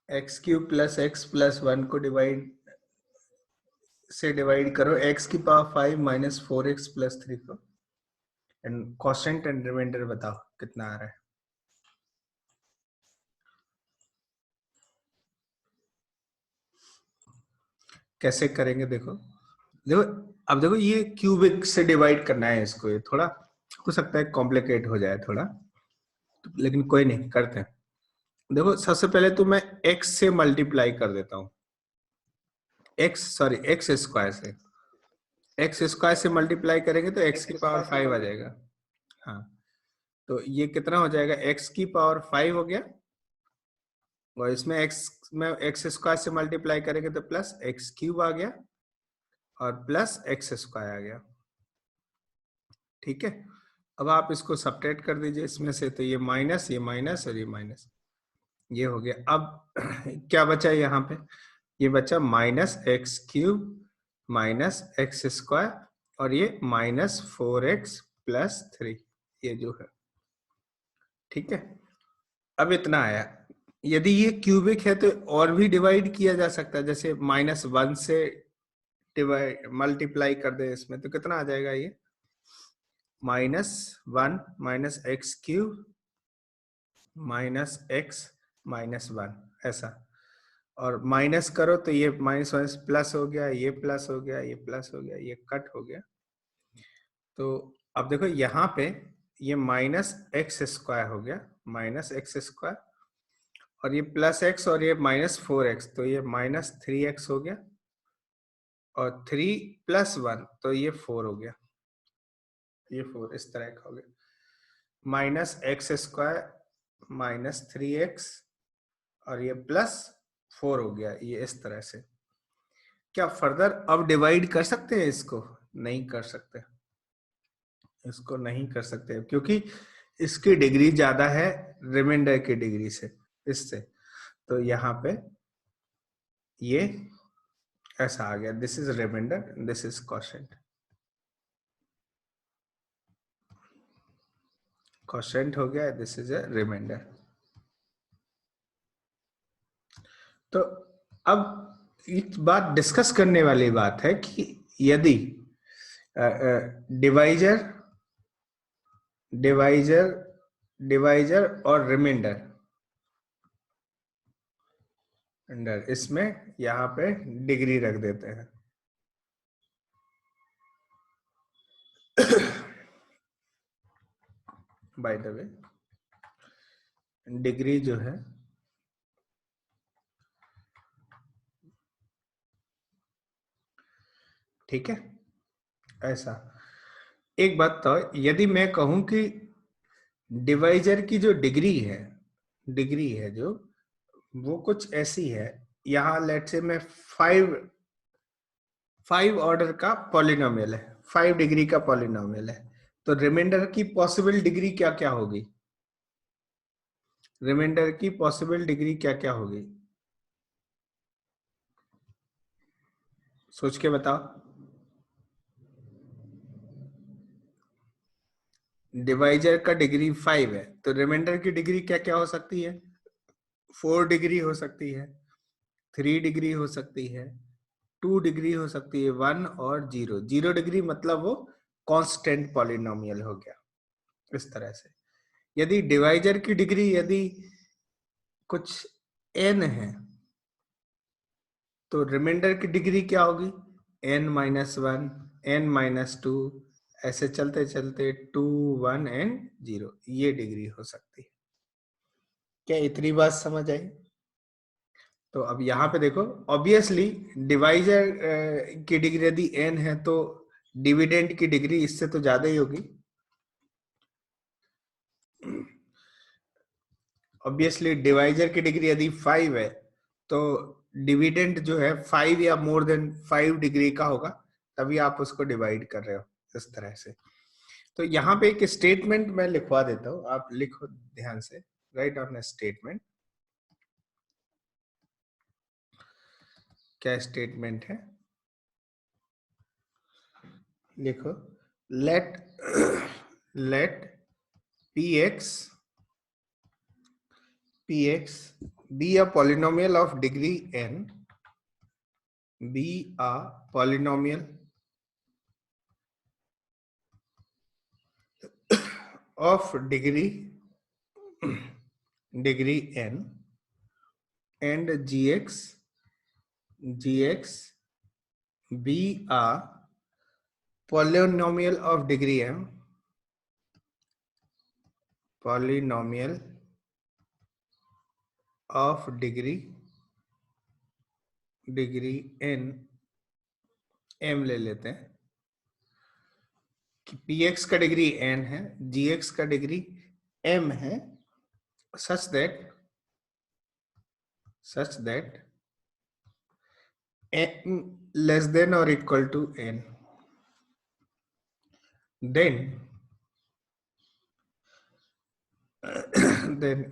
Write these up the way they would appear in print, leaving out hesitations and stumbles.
X cube plus x plus 1 को divide करो x की पावर 5 माइनस 4x प्लस 3 को, एंड क्वोशिएंट एंड रिमाइंडर बताओ कितना आ रहा है। कैसे करेंगे देखो देखो, अब देखो ये क्यूबिक से डिवाइड करना है इसको, ये थोड़ा हो सकता है कॉम्प्लिकेट हो जाए थोड़ा, लेकिन कोई नहीं, करते हैं। देखो सबसे पहले तो मैं x से मल्टीप्लाई कर देता हूँ, एक्स स्क्वायर से, एक्स स्क्वायर से मल्टीप्लाई करेंगे तो एक्स की पावर 5 आ जाएगा। हाँ, तो ये कितना हो जाएगा, एक्स की पावर 5 हो गया, और इसमें एक्स में एक्स स्क्वायर से मल्टीप्लाई करेंगे तो प्लस एक्स क्यूब आ गया और प्लस एक्स स्क्वायर आ गया। ठीक है, अब आप इसको सब्ट्रैक्ट कर दीजिए इसमें से, तो ये माइनस और ये माइनस, ये हो गया। अब क्या बचा यहाँ पे, ये बचा minus x cube minus x square और ये माइनस 4x प्लस 3, ये जो है। ठीक है, अब इतना आया। यदि ये क्यूबिक है तो और भी डिवाइड किया जा सकता है, जैसे -1 से डिवाइड मल्टीप्लाई कर दे इसमें, तो कितना आ जाएगा ये, -1 minus x cube minus x minus 1, ऐसा। और माइनस करो तो ये -1 प्लस हो गया, ये प्लस हो गया, ये प्लस हो गया, ये कट हो गया। तो अब देखो यहाँ पे ये माइनस एक्स स्क्वायर हो गया, माइनस एक्स स्क्वायर, और ये प्लस एक्स और ये -4x, तो ये -3x हो गया, और 3 प्लस 1 तो ये 4 हो गया, ये 4 इस तरह का हो गया, माइनस एक्स स्क्वायर -3x और ये +4 हो गया, ये इस तरह से। क्या फर्दर अब डिवाइड कर सकते हैं इसको? नहीं कर सकते, इसको नहीं कर सकते क्योंकि इसकी डिग्री ज्यादा है रिमाइंडर की डिग्री से, इससे। तो यहाँ पे ये ऐसा आ गया, this is remainder, this is quotient. Quotient हो गया, दिस इज अ रिमाइंडर। तो अब एक बात डिस्कस करने वाली बात है कि यदि डिवाइजर डिवाइजर डिवाइजर और रिमाइंडर अंडर, इसमें यहाँ पे डिग्री रख देते हैं। बाय द वे, डिग्री जो है ठीक है, ऐसा। एक बात तो, यदि मैं कहूं कि डिवाइजर की जो डिग्री है जो, वो कुछ ऐसी है, यहाँ लेट से मैं 5 ऑर्डर का पॉलिनोमियल है, 5 डिग्री का पॉलिनोमियल है, तो रिमाइंडर की पॉसिबल डिग्री क्या क्या होगी? रिमाइंडर की पॉसिबल डिग्री क्या क्या होगी, सोच के बताओ। डिवाइजर का डिग्री 5 है, तो रिमाइंडर की डिग्री क्या क्या हो सकती है? 4 डिग्री हो सकती है, 3 डिग्री हो सकती है, 2 डिग्री हो सकती है, 1 और 0 डिग्री, मतलब वो कांस्टेंट पॉलिनोमियल हो गया, इस तरह से। यदि डिवाइजर की डिग्री यदि कुछ n है, तो रिमाइंडर की डिग्री क्या होगी, n-1, n-2, ऐसे चलते चलते 2, 1 एंड 0, ये डिग्री हो सकती है। क्या इतनी बात समझ आई? तो अब यहाँ पे देखो, ऑब्वियसली डिवाइजर की डिग्री यदि n है तो डिविडेंड की डिग्री इससे तो ज्यादा ही होगी। ऑब्वियसली डिवाइजर की डिग्री यदि 5 है तो डिविडेंड जो है 5 या मोर देन 5 डिग्री का होगा, तभी आप उसको डिवाइड कर रहे हो, इस तरह से। तो यहाँ पे एक स्टेटमेंट मैं लिखवा देता हूँ, आप लिखो ध्यान से, राइट ऑन स्टेटमेंट। क्या स्टेटमेंट है, लिखो, let let px be a polynomial of degree n, be a polynomial of degree n, and gx be a polynomial of degree m, polynomial of degree n, m ले लेते हैं कि px का degree n है, gx का degree m है, such that n less than or equal to n, then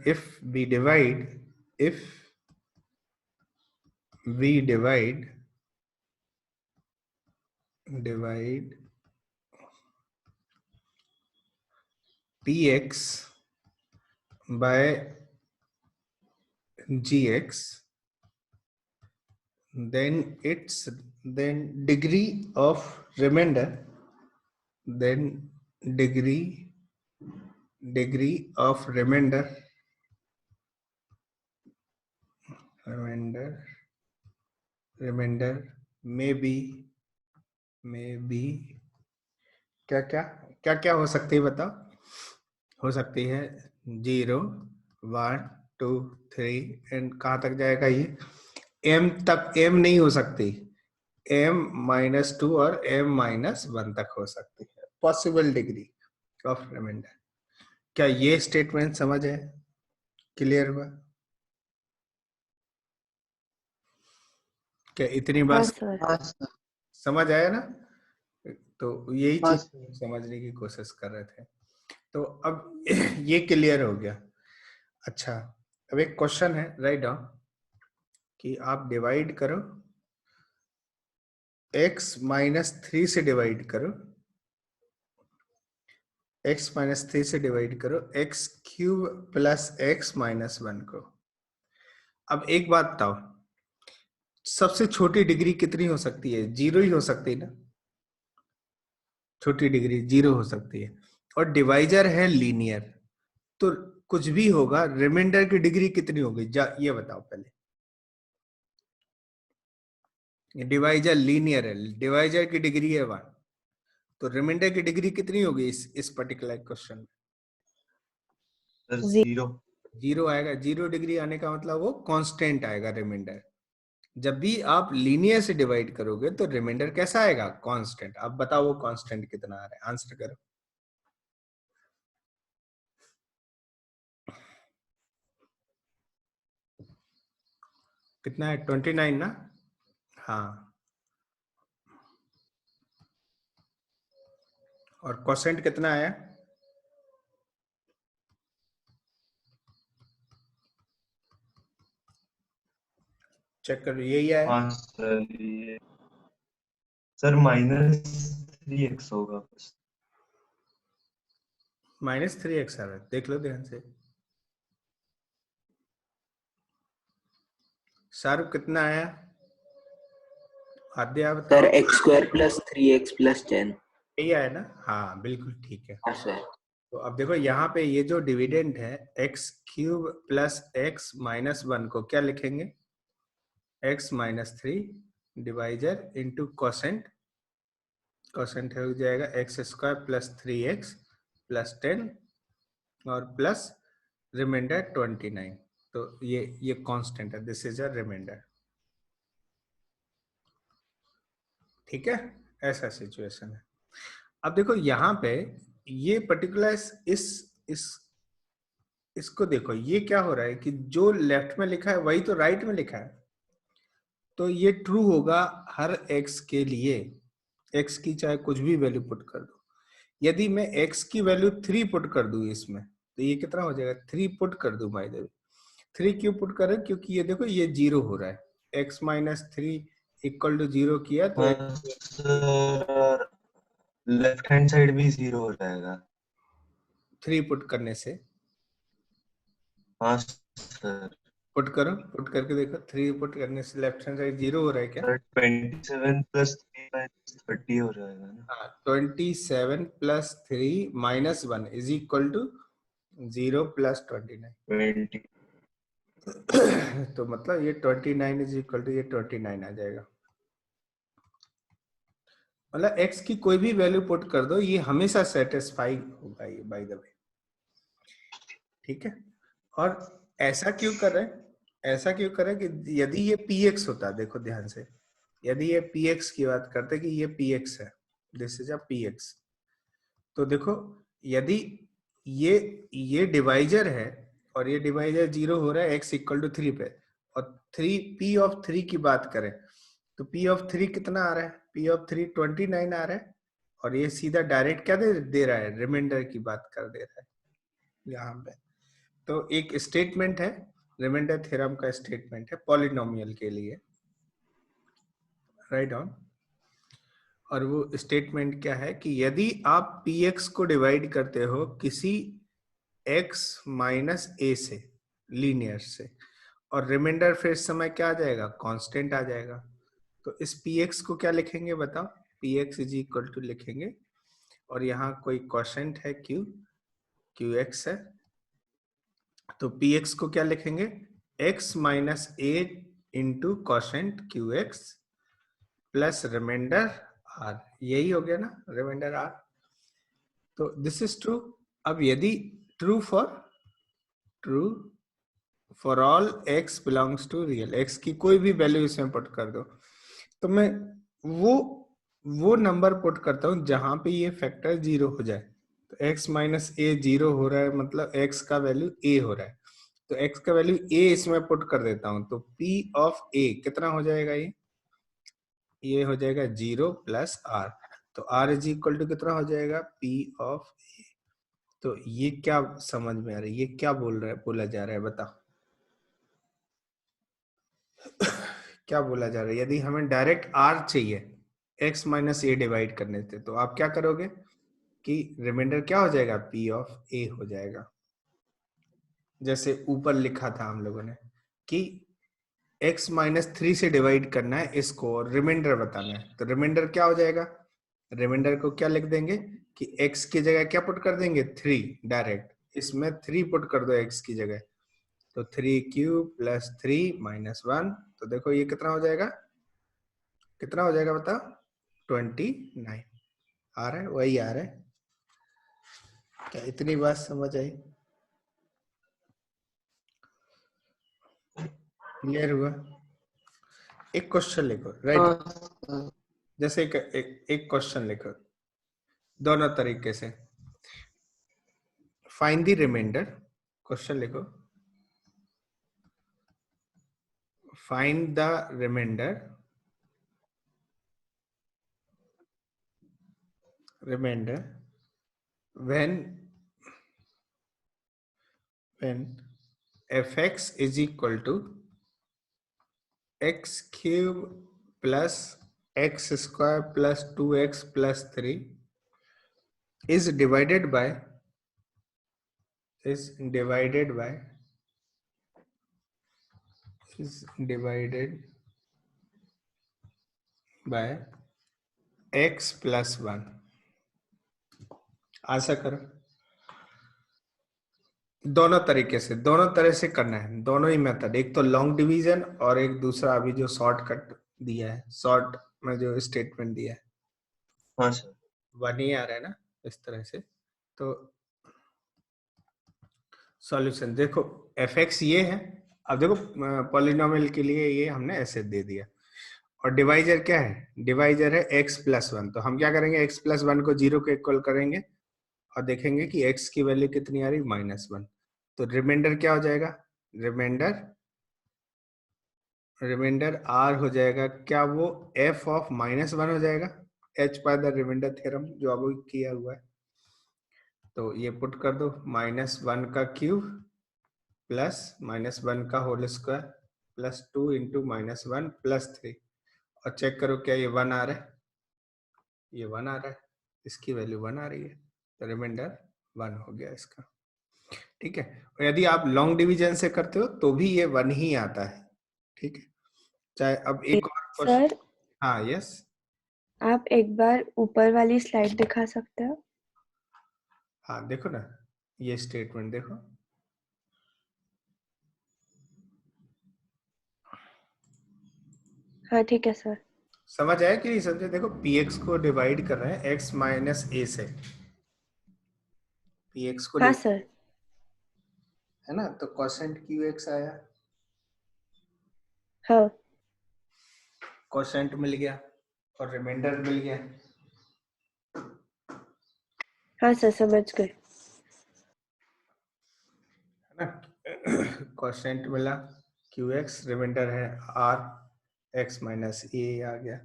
if we divide px by gx, then degree of remainder, degree of remainder may be क्या हो सकती है बताओ? हो सकती है 0, 1, 2, 3 एंड कहां तक जाएगा ये? m तक m नहीं हो सकती, m-2 और m-1 तक हो सकती है पॉसिबल डिग्री ऑफ रिमाइंडर। क्या ये स्टेटमेंट समझ है? क्लियर हुआ? क्या इतनी बात समझ आया ना? तो यही चीज समझने की कोशिश कर रहे थे। तो अब ये क्लियर हो गया। अच्छा, अब एक क्वेश्चन है, राइट डाउन, कि आप डिवाइड करो, x-3 से डिवाइड करो, x-3 से डिवाइड करो x³ प्लस x-1 को। अब एक बात बताओ, सबसे छोटी डिग्री कितनी हो सकती है? 0 ही हो सकती है ना, छोटी डिग्री 0 हो सकती है, और डिवाइजर है लीनियर, तो कुछ भी होगा, रिमाइंडर की डिग्री कितनी होगी? ये बताओ पहले। डिवाइजर लीनियर है, डिवाइजर की डिग्री है 1, तो रिमाइंडर की डिग्री कितनी होगी इस पर्टिकुलर क्वेश्चन में? 0 आएगा। 0 डिग्री आने का मतलब वो कांस्टेंट आएगा रिमाइंडर। जब भी आप लीनियर से डिवाइड करोगे तो रिमाइंडर कैसा आएगा? कांस्टेंट। अब बताओ वो कांस्टेंट कितना आ रहा है, आंसर करो। कितना है? 29 ना? हाँ, और कोसेंट कितना आया? चेक करो, यही आया। हाँ सर, ये सर -3x होगा बस। -3x आ रहा है, देख लो ध्यान से। शाहरुख कितना आया? आद्य आप बताओ। Sir x² + 3x + 10। यही आया ना? हाँ बिल्कुल ठीक है। हाँ सर। तो अब देखो यहाँ पे ये जो डिविडेंड है x³ प्लस x-1 को क्या लिखेंगे? x-3 divisor into quotient, quotient हो जाएगा x² + 3x + 10 और प्लस रिमाइंडर 29। तो ये कांस्टेंट है, दिस इज अ रिमाइंडर। ठीक है, ऐसा सिचुएशन है। अब देखो यहाँ पे ये पर्टिकुलर इसको देखो, ये क्या हो रहा है कि जो लेफ्ट में लिखा है वही तो राइट में लिखा है, तो ये ट्रू होगा हर x के लिए। x की चाहे कुछ भी वैल्यू पुट कर दो। यदि मैं x की वैल्यू 3 पुट कर दूं इसमें, तो ये कितना हो जाएगा? 3 पुट कर दूं। बाय द वे 3 क्यों पुट करें? क्योंकि ये देखो ये 0 हो रहा है, x-3 = 0 किया तो हाँ सर, लेफ्ट हैंड साइड भी 0 हो जाएगा 3 पुट करने से। हाँ सर। पुट करो, पुट करके देखो, 3 पुट करने से लेफ्ट हैंड साइड 0 हो रहा है क्या? 27 प्लस 3 30 हो जाएगा ना। हाँ, 27 plus 3 minus 1 is equal to 0 plus 29। 20 तो मतलब ये 29 इज इक्वल टू ये 29 आ जाएगा। मतलब x की कोई भी वैल्यू पुट कर दो, ये हमेशा सेटिस्फाई होगा ये, बाय द वे। ठीक है, और ऐसा क्यों कर रहे हैं, ऐसा क्यों कर रहे हैं कि यदि ये px होता, देखो ध्यान से, यदि ये px की बात करते कि ये px है, दिस इज अ px, तो देखो यदि ये डिवाइजर है और ये डिवाइजर 0 हो रहा है x इक्वल टू 3 पे, और 3 p ऑफ 3 की बात करें तो p ऑफ 3 कितना आ रहा है, p ऑफ 3 29 आ रहा है, और ये सीधा डायरेक्ट क्या दे रहा है, रिमाइंडर की बात कर दे रहा है यहाँ पे। तो एक स्टेटमेंट है, रिमाइंडर थ्योरम का स्टेटमेंट है पॉलिनोमियल के लिए, राइट ऑन। और वो स्टेटमेंट क्या है कि यदि आप px को डिवाइड करते हो किसी x माइनस a से, लीनियर से, और रिमाइंडर फिर इस समय क्या आ जाएगा, कांस्टेंट आ जाएगा, तो इस px को क्या लिखेंगे बताओ, px इज इक्वल टू लिखेंगे, और यहाँ कोई क्वेश्चन है qx है, तो px को क्या लिखेंगे, x minus a into question qx plus remainder r, यही हो गया ना, रिमाइंडर r। तो दिस इज ट्रू। अब यदि true for all x belongs to real, x की कोई भी वैल्यू इसमें पुट कर दो, तो मैं वो नंबर पुट करता हूं जहां पे ये फैक्टर 0 हो जाए। तो x माइनस ए 0 हो रहा है, मतलब x का वैल्यू a हो रहा है, तो x का वैल्यू a इसमें पुट कर देता हूं, तो p ऑफ a कितना हो जाएगा, ये हो जाएगा 0 प्लस r, तो r इज इक्वल टू कितना हो जाएगा, p ऑफ a। तो ये क्या समझ में आ रहा है, ये क्या बोला जा रहा है बताओ, क्या बोला जा रहा है। यदि हमें डायरेक्ट r चाहिए x माइनस ए डिवाइड करने से, तो आप क्या करोगे कि रिमाइंडर क्या हो जाएगा, p ऑफ a हो जाएगा, जैसे ऊपर लिखा था हम लोगों ने कि x माइनस 3 से डिवाइड करना है इसको और रिमाइंडर बताना है, तो रिमाइंडर क्या हो जाएगा, रिमाइंडर को क्या लिख देंगे कि x की जगह क्या पुट कर देंगे, 3 डायरेक्ट, इसमें 3 पुट कर दो x की जगह, तो 3 क्यूब प्लस 3 माइनस 1, तो देखो ये कितना हो जाएगा, कितना हो जाएगा बताओ, 29 आ रहा है, वही आ रहा है। क्या इतनी बात समझ आई, क्लियर हुआ? एक क्वेश्चन लिखो, राइट, जैसे एक क्वेश्चन लिखो दोनों तरीके से, फाइंड द रिमाइंडर, क्वेश्चन लिखो, find the remainder when fx is equal to x cube plus x square plus 2x plus 3 is divided by is divided by x plus 1। आशा करो दोनों तरीके से, दोनों तरह से करना है, दोनों ही मेथड, एक तो लॉन्ग डिवीजन और एक दूसरा अभी जो शॉर्टकट दिया है, शॉर्ट में जो स्टेटमेंट दिया है, हाँ सर, 1 ही आ रहा है ना इस तरह से। तो सॉल्यूशन देखो, fx ये है, अब देखो पॉलिनोमियल के लिए ये हमने ऐसे दे दिया, और डिवाइजर क्या है, डिवाइजर है x प्लस 1, तो हम क्या करेंगे, x प्लस 1 को 0 के इक्वल करेंगे और देखेंगे कि x की वैल्यू कितनी आ रही, -1, तो रिमाइंडर क्या हो जाएगा, रिमाइंडर r हो जाएगा, क्या वो f ऑफ -1 हो जाएगा, h by the remainder theorem जो अभी किया हुआ है, तो ये पुट कर दो, -1 का क्यूब प्लस -1 का whole square plus 2 into -1 plus 3, और चेक करो क्या ये 1 आ रहा है, ये 1 आ रहा है, इसकी वैल्यू 1 आ रही है, तो रिमाइंडर 1 हो गया इसका। ठीक है। और यदि आप लॉन्ग डिवीजन से करते हो तो भी ये 1 ही आता है, ठीक है। चाहे अब एक और क्वेश्चन। सर हाँ यस, आप एक बार ऊपर वाली स्लाइड दिखा सकते हो? हाँ देखो ना, ये स्टेटमेंट देखो, हाँ ठीक है सर। समझ आया कि नहीं समझे? देखो px को डिवाइड कर रहे हैं x माइनस a से, px को हाँ सर। है ना, तो क्वेश्चन qx आया, हाँ क्वेश्चन मिल गया और रिमाइंडर मिल गया, हाँ सर समझ गए। है ना। क्वेश्चन मिला qx, रिमाइंडर है r, x माइनस a आ गया।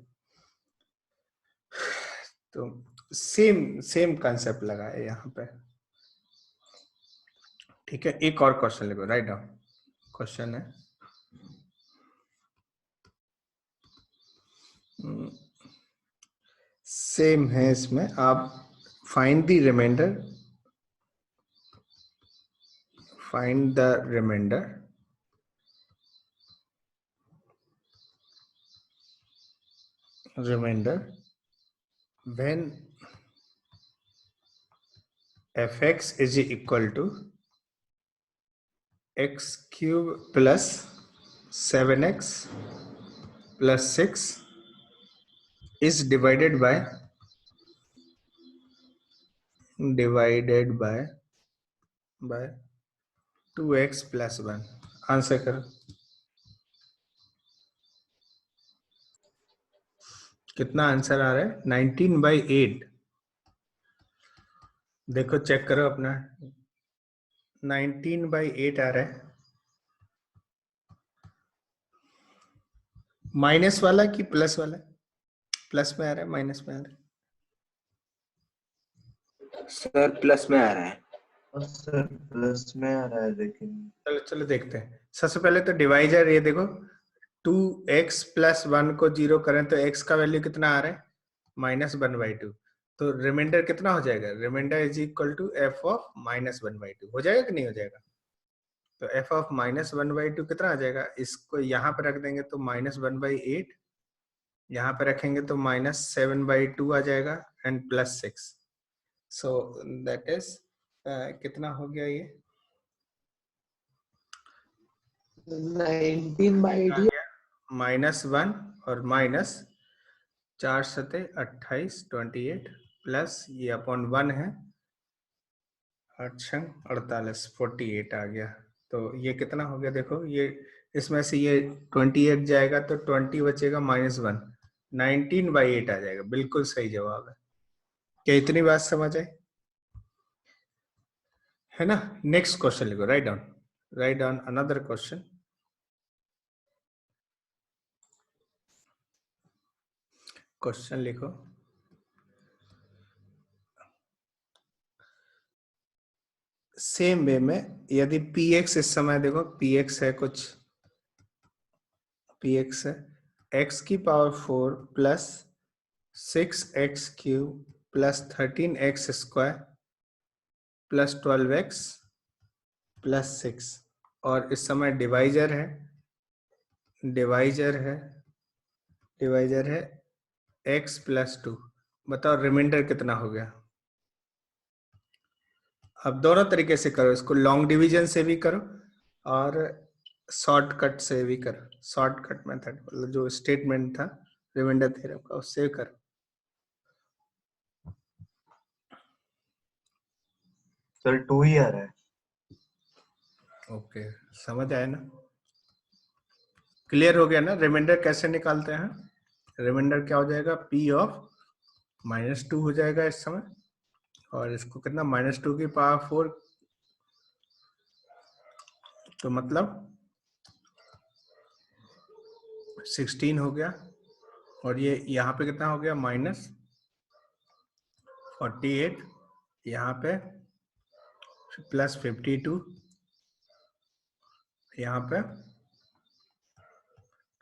तो सेम सेम कंसेप्ट लगा है यहाँ पे, ठीक है। एक और क्वेश्चन लिखो, राइट डाउन। क्वेश्चन है सेम है, इसमें आप find the remainder, find the remainder when fx is equal to x cube plus 7x plus 6 is divided by 2x plus 1। Answer करो, कितना आंसर आ रहा है? 19/8। देखो चेक करो अपना, 19/8 आ रहा है। माइनस वाला कि प्लस वाला? प्लस में आ रहा है, माइनस में आ रहा है? सर प्लस में आ रहा है। सर प्लस में आ रहा है लेकिन। चलो चलो देखते हैं। सबसे पहले तो डिवाइजर, ये देखो 2x प्लस 1 को 0 करें तो x का वैल्यू कितना आ रहा है? -1/2। तो रिमाइंडर कितना हो जाएगा? Remainder is equal to f of -1/2। हो जाएगा कि नहीं हो जाएगा? तो f ऑफ -1/2 कितना आ जाएगा? इसको यहाँ पे रख देंगे तो -1/8, यहाँ पे रखेंगे तो -7/2 आ जाएगा एंड +6। सो दैट इज कितना हो गया ये? 19/8 -1 और -4×7=28, 28 प्लस ये अपॉन 1 है, 8×48, 48 आ गया। तो ये कितना हो गया? देखो ये इसमें से ये 28 जाएगा तो 20 बचेगा, -1, 19/8 आ जाएगा। बिल्कुल सही जवाब है। क्या इतनी बात समझ आई? है ना। नेक्स्ट क्वेश्चन लिखो, write down another question. Question लिखो, सेम वे में यदि px, इस समय देखो px है कुछ, px है x की power 4 plus 6x cube plus 13x square plus 12x plus 6, और इस समय डिवाइजर है x प्लस 2। बताओ रिमाइंडर कितना हो गया? अब दोनों तरीके से करो, इसको लॉन्ग डिवीजन से भी करो और शॉर्टकट से भी करो। शॉर्टकट मेथड मतलब जो स्टेटमेंट था रिमाइंडर थ्योरम का, उससे करो। सर 2 ही आ रहा है। ओके, समझ आया ना? क्लियर हो गया ना? रिमाइंडर कैसे निकालते हैं? रिमाइंडर क्या हो जाएगा? p ऑफ -2 हो जाएगा इस समय, और इसको कितना, -2 की पावर 4, तो मतलब 16 हो गया। और ये यहाँ पे कितना हो गया? -48, यहाँ पे +52, यहाँ पे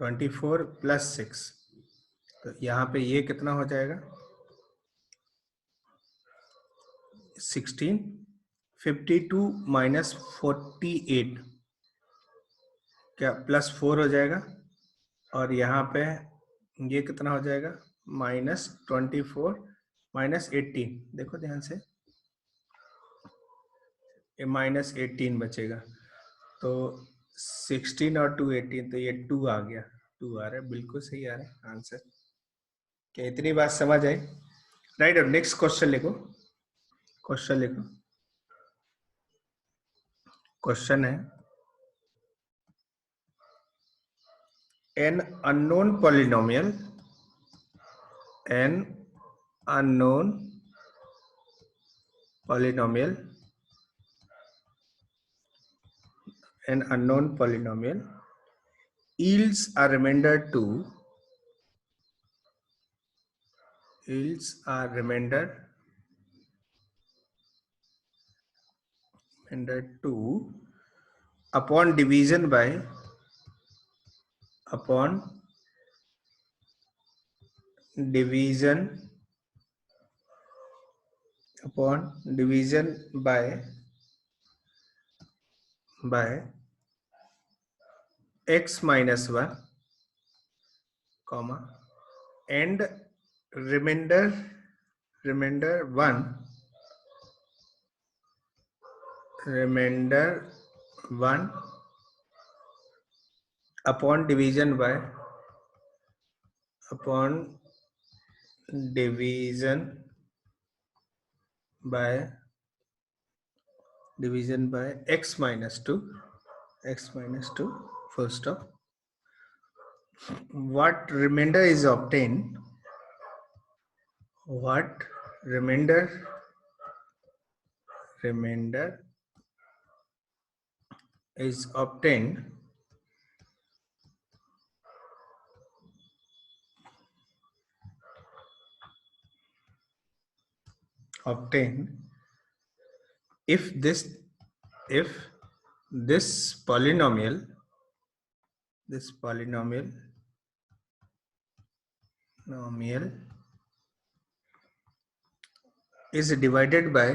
24 प्लस 6, तो यहाँ पे ये कितना हो जाएगा? 16, 52 माइनस 48 क्या +4 हो जाएगा, और यहाँ पे ये कितना हो जाएगा, -24 माइनस 18, देखो ध्यान से, ये -18 बचेगा, तो 16 और 2 18, तो ये 2 आ गया, 2 आ रहा है, बिल्कुल सही आ रहा है आंसर। क्या इतनी बात समझ आई? राइट। अब नेक्स्ट क्वेश्चन लिखो, क्वेश्चन लिखो। क्वेश्चन है an unknown polynomial, an unknown polynomial, an unknown polynomial yields a remainder 2, yields a remainder 2 upon division by x minus 1, comma, and remainder 1 upon division by x minus 2, full stop. What remainder is obtained? What remainder is obtained if this polynomial is divided by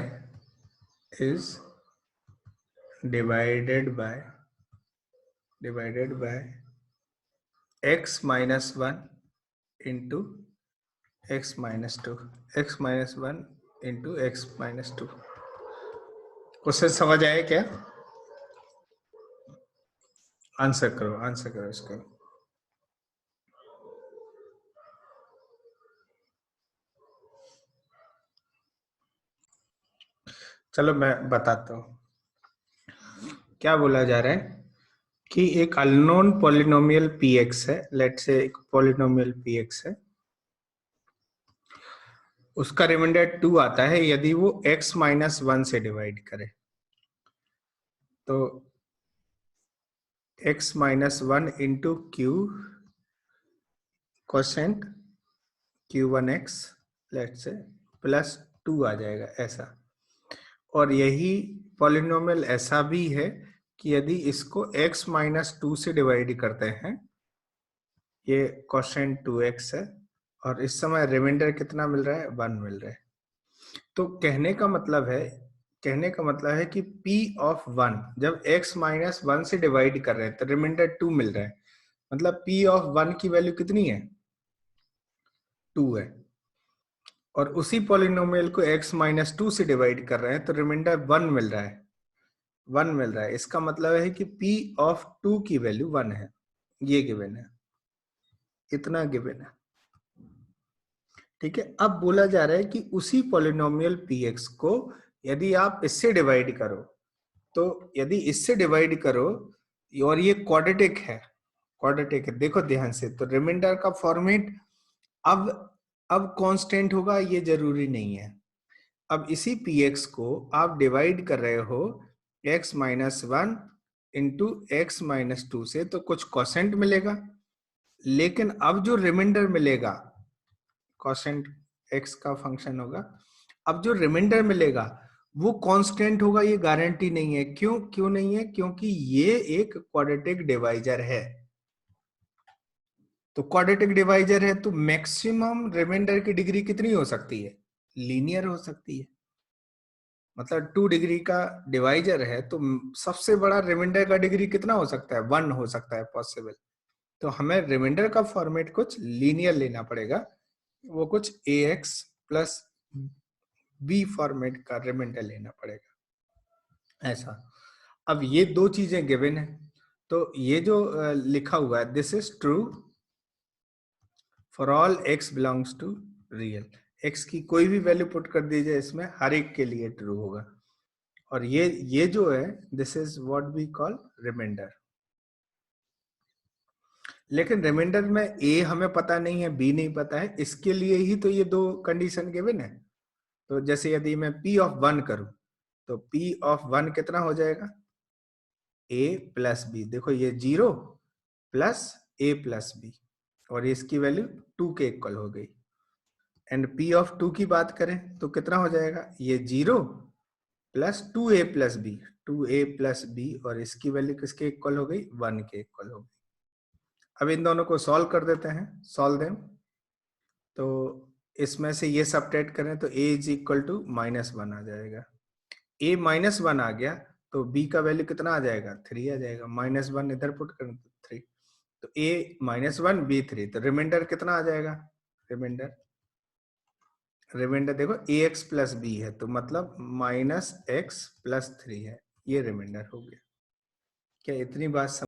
x minus 1 into x minus 2, x minus 1 into x minus 2। Question समझ आया क्या? Answer करो इसका। चलो मैं बताता हूं क्या बोला जा रहा है कि एक अननोन पॉलिनोमियल px है, लेट्स से एक पॉलिनोमियल px है, उसका रिमाइंडर 2 आता है यदि वो x माइनस 1 से डिवाइड करे। तो x minus 1 into Q quotient q1x let's say plus 2 आ जाएगा ऐसा। और यही पॉलिनोमियल ऐसा भी है कि यदि इसको x माइनस 2 से डिवाइड करते हैं, ये कोसेंट 2x है, और इस समय रिमाइंडर कितना मिल रहा है, 1 मिल रहा है। तो कहने का मतलब है कि p ऑफ 1 जब x माइनस 1 से डिवाइड कर रहे हैं तो रिमाइंडर 2 मिल रहा है, मतलब p ऑफ 1 की वैल्यू कितनी है, 2 है। और उसी पॉलिनोमियल को x माइनस 2 से डिवाइड कर रहे हैं तो रिमाइंडर 1 मिल रहा है। इसका मतलब है कि p ऑफ 2 की वैल्यू 1 है, ये गिवन है, इतना गिवन है, ठीक है। अब बोला जा रहा है कि उसी पॉलिनोमियल px को यदि आप इससे डिवाइड करो, तो यदि इससे डिवाइड करो और ये क्वाड्रेटिक है, देखो ध्यान से, तो रिमाइंडर का फॉर्मेट अब कांस्टेंट होगा ये जरूरी नहीं है। अब इसी px को आप डिवाइड कर रहे हो x minus 1 into x minus 2 से, तो कुछ कोसेंट मिलेगा, लेकिन अब जो रिमाइंडर मिलेगा, कोसेंट x का फंक्शन होगा, अब जो रिमाइंडर मिलेगा वो कांस्टेंट होगा, ये गारंटी नहीं है। क्यों नहीं है? क्योंकि ये एक क्वाड्रेटिक डिवाइजर है। तो क्वाड्रेटिक डिवाइजर है तो मैक्सिमम रिमाइंडर की डिग्री कितनी हो सकती है, लीनियर हो सकती है। मतलब 2 डिग्री का डिवाइजर है तो सबसे बड़ा रिमाइंडर का डिग्री कितना हो सकता है? 1 हो सकता है पॉसिबल। तो हमें रिमाइंडर का फॉर्मेट कुछ लीनियर लेना पड़ेगा, वो कुछ ax प्लस b फॉर्मेट का रिमाइंडर लेना पड़ेगा ऐसा। अब ये दो चीजें गिवन है, तो ये जो लिखा हुआ है this is true for all x belongs to real. x की कोई भी वैल्यू पुट कर दीजिए इसमें, हर एक के लिए ट्रू होगा। और ये जो है this is what we call remainder. लेकिन रिमाइंडर में a हमें पता नहीं है, b नहीं पता है, इसके लिए ही तो ये दो कंडीशन गिवन है। तो जैसे यदि मैं p ऑफ 1 करूं तो p ऑफ 1 कितना हो जाएगा? a plus B. देखो ये 0 प्लस a प्लस बी, और इसकी वैल्यू 2 के इक्वल हो गई। एंड p ऑफ 2 की बात करें तो कितना हो जाएगा? ये 0 plus 2a plus B, 2a plus B, और इसकी वैल्यू किसके इक्वल हो गई? 1 के इक्वल हो गई। अब इन दोनों को सॉल्व कर देते हैं, सॉल्व देम। तो इसमें से ये सब्ट्रैक्ट करें तो a इज इक्वल टू -1 आ जाएगा। a -1 आ गया तो b का वैल्यू कितना आ जाएगा? 3 आ जाएगा। -1 इधर पुट करें तो 3, तो a -1 b 3, तो रिमाइंडर कितना आ जाएगा? रिमाइंडर देखो ax प्लस b है, तो मतलब -x + 3 है, ये रिमाइंडर हो गया। क्या इतनी बात